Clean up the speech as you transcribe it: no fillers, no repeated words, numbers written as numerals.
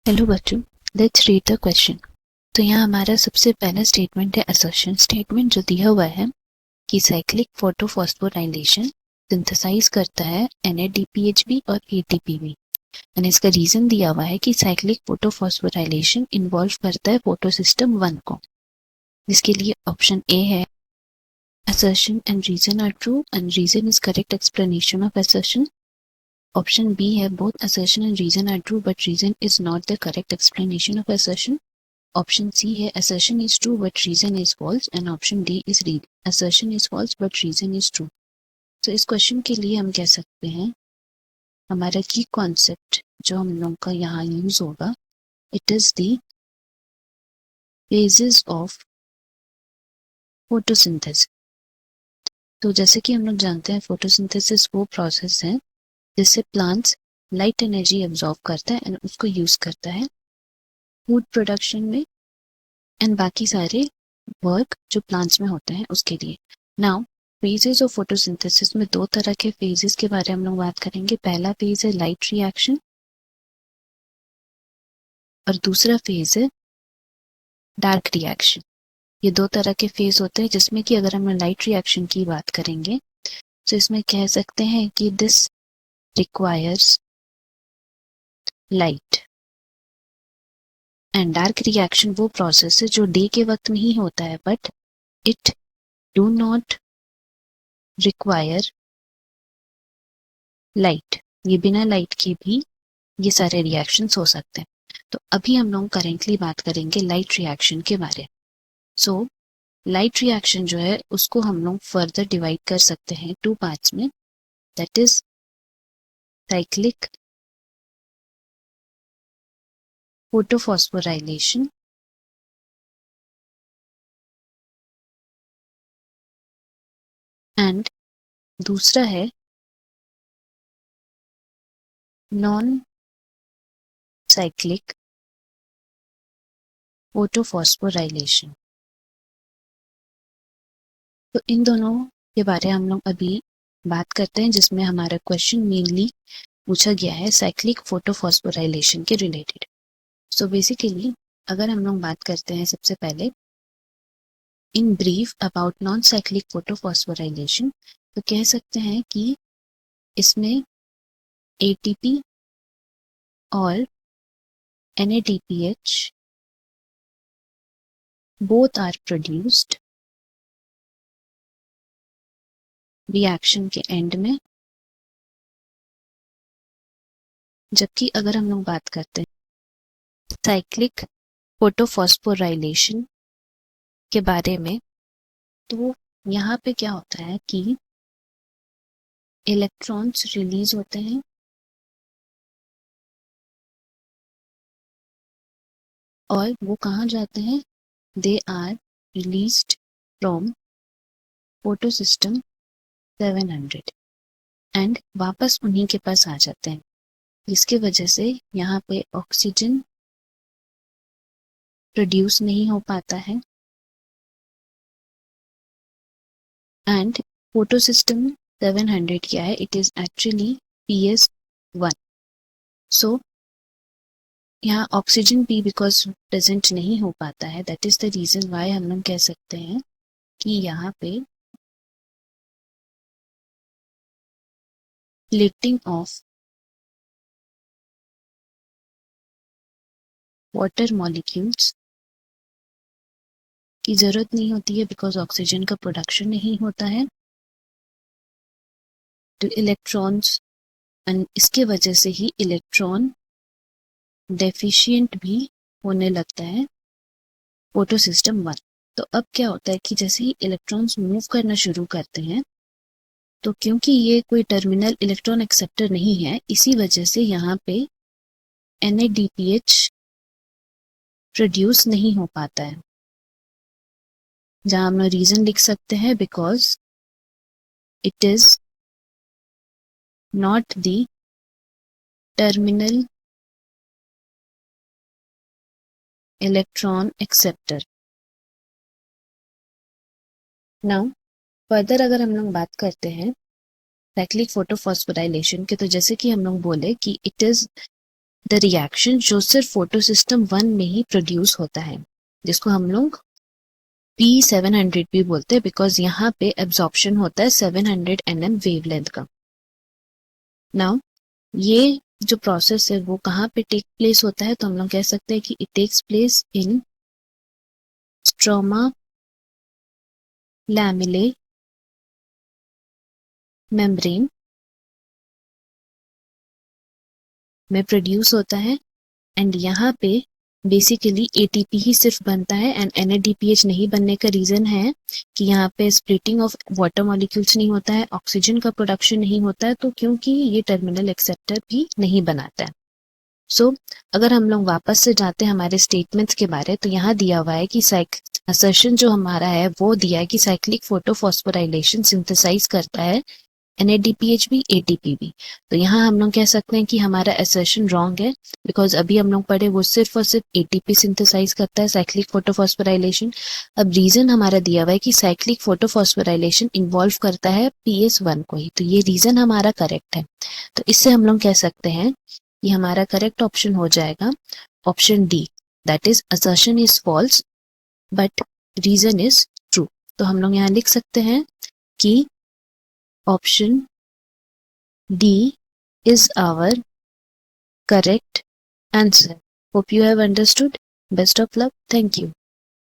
Hello बच्चों, let's read the question. तो यहाँ हमारा सबसे पहला स्टेटमेंट है असर्शन स्टेटमेंट, जो दिया हुआ है कि साइक्लिक फोटोफॉस्फोराइलेशन सिंथेसाइज करता है NADPHB और ATPB। एंड इसका रीजन दिया हुआ है कि साइक्लिक फोटोफॉस्फोराइलेशन इन्वॉल्व करता है फोटोसिस्टम 1 को, जिसके लिए ऑप्शन ए है assertion and reason are true and reason is correct explanation of assertion. Option B है both assertion and reason are true but reason is not the correct explanation of assertion. Option C है assertion is true but reason is false and option D is assertion is false but reason is true. तो इस question के लिए हम कह सकते हैं हमारा की कॉन्सेप्ट जो हम लोग का यहाँ यूज होगा, it is the phases of photosynthesis. तो जैसे कि हम लोग जानते हैं फोटोसिंथेसिस वो प्रोसेस है जिससे प्लांट्स लाइट एनर्जी एब्जॉर्ब करता है एंड उसको यूज करता है फूड प्रोडक्शन में एंड बाकी सारे वर्क जो प्लांट्स में होते हैं उसके लिए। नाउ फेजेस ऑफ फोटोसिंथेसिस में दो तरह के फेजेस के बारे में हम लोग बात करेंगे। पहला फेज है लाइट रिएक्शन और दूसरा फेज है डार्क रिएक्शन। ये दो तरह के फेज होते हैं जिसमें कि अगर हम लाइट रिएक्शन की बात करेंगे तो इसमें कह सकते हैं कि this requires light and dark reaction वो प्रोसेस है जो डे के वक्त नहीं होता है but it do not require light. ये बिना लाइट के भी ये सारे रिएक्शंस हो सकते हैं। तो अभी हम लोग करेंटली बात करेंगे लाइट रिएक्शन के बारे में। सो लाइट रिएक्शन जो है उसको हम लोग फर्दर डिवाइड कर सकते हैं टू पार्ट्स में, that is cyclic photophosphorylation and दूसरा है नॉन साइक्लिक फोटोफॉस्फोराइलेशन। तो इन दोनों के बारे में हम लोग अभी बात करते हैं, जिसमें हमारा क्वेश्चन मेनली पूछा गया है साइक्लिक फोटोफॉस्फोराइलेशन के रिलेटेड। सो बेसिकली अगर हम लोग बात करते हैं सबसे पहले in brief about non cyclic photophosphorylation, तो कह सकते हैं कि इसमें ATP और NADPH both are produced reaction के एंड में। जबकि अगर हम लोग बात करते हैं साइक्लिक फोटोफॉस्फोराइलेशन के बारे में, तो यहाँ पे क्या होता है कि इलेक्ट्रॉन्स रिलीज होते हैं और वो कहाँ जाते हैं, they are released from photosystem 700 and वापस उन्हीं के पास आ जाते हैं, जिसके वजह से यहाँ पे ऑक्सीजन प्रोड्यूस नहीं हो पाता है एंड फोटोसिस्टम 700 क्या है, इट इज एक्चुअली PS1। सो यहाँ ऑक्सीजन भी बिकॉज प्रेजेंट नहीं हो पाता है, that is the reason why हम लोग कह सकते हैं कि यहाँ पे प्लेटिंग ऑफ वाटर मॉलिक्यूल्स की जरूरत नहीं होती है बिकॉज ऑक्सीजन का प्रोडक्शन नहीं होता है तो इलेक्ट्रॉन्स, एंड इसके वजह से ही इलेक्ट्रॉन डेफिशिएंट भी होने लगता है फोटोसिस्टम 1। तो अब क्या होता है कि जैसे ही इलेक्ट्रॉन्स मूव करना शुरू करते हैं, तो क्योंकि ये कोई टर्मिनल इलेक्ट्रॉन एक्सेप्टर नहीं है, इसी वजह से यहाँ पे NADPH प्रोड्यूस नहीं हो पाता है, जहां हम रीजन लिख सकते हैं because it is not the terminal electron acceptor. Now further अगर हम लोग बात करते हैं साइक्लिक फोटोफॉस्फोराइलेशन के, तो जैसे कि हम लोग बोले कि इट इज द रिएक्शन जो सिर्फ फोटोसिस्टम 1 में ही प्रोड्यूस होता है, जिसको हम लोग P700 भी बोलते हैं, बिकॉज यहाँ पे एब्जॉर्प्शन होता है 700 nm वेवलेंथ का। नाउ ये जो प्रोसेस है वो कहाँ पे टेक प्लेस होता है, तो हम लोग कह सकते हैं कि it takes place in stroma lamellae membrane में प्रोड्यूस होता है। एंड यहाँ पे बेसिकली एटीपी ही सिर्फ बनता है एंड NADPH नहीं बनने का रीजन है कि यहाँ पे स्प्लिटिंग ऑफ वाटर मॉलिक्यूल्स नहीं होता है, ऑक्सीजन का प्रोडक्शन नहीं होता है, तो क्योंकि ये टर्मिनल एक्सेप्टर भी नहीं बनाता है। सो अगर हम लोग वापस से जाते हैं हमारे स्टेटमेंट्स के बारे, तो यहाँ दिया हुआ है कि असर्शन जो हमारा है वो दिया है कि साइक्लिक फोटोफॉस्फोराइलेशन सिंथेसाइज करता है NADPH भी ATP भी। तो यहाँ हम लोग कह सकते हैं कि हमारा असर्शन रॉन्ग है, बिकॉज अभी हम लोग पढ़े वो सिर्फ और सिर्फ ATP सिंथेसाइज करता है साइक्लिक फोटोफॉस्फोराइलेशन। अब रीजन हमारा दिया हुआ है कि साइक्लिक फोटोफॉस्फोराइलेशन इन्वॉल्व करता है PS1 को ही, तो ये रीजन हमारा करेक्ट है। तो इससे हम लोग कह सकते हैं कि हमारा करेक्ट ऑप्शन हो जाएगा option D, that is assertion is false but reason is true. तो हम लोग यहाँ लिख सकते हैं कि option D is our correct answer. Hope you have understood. Best of luck. Thank you.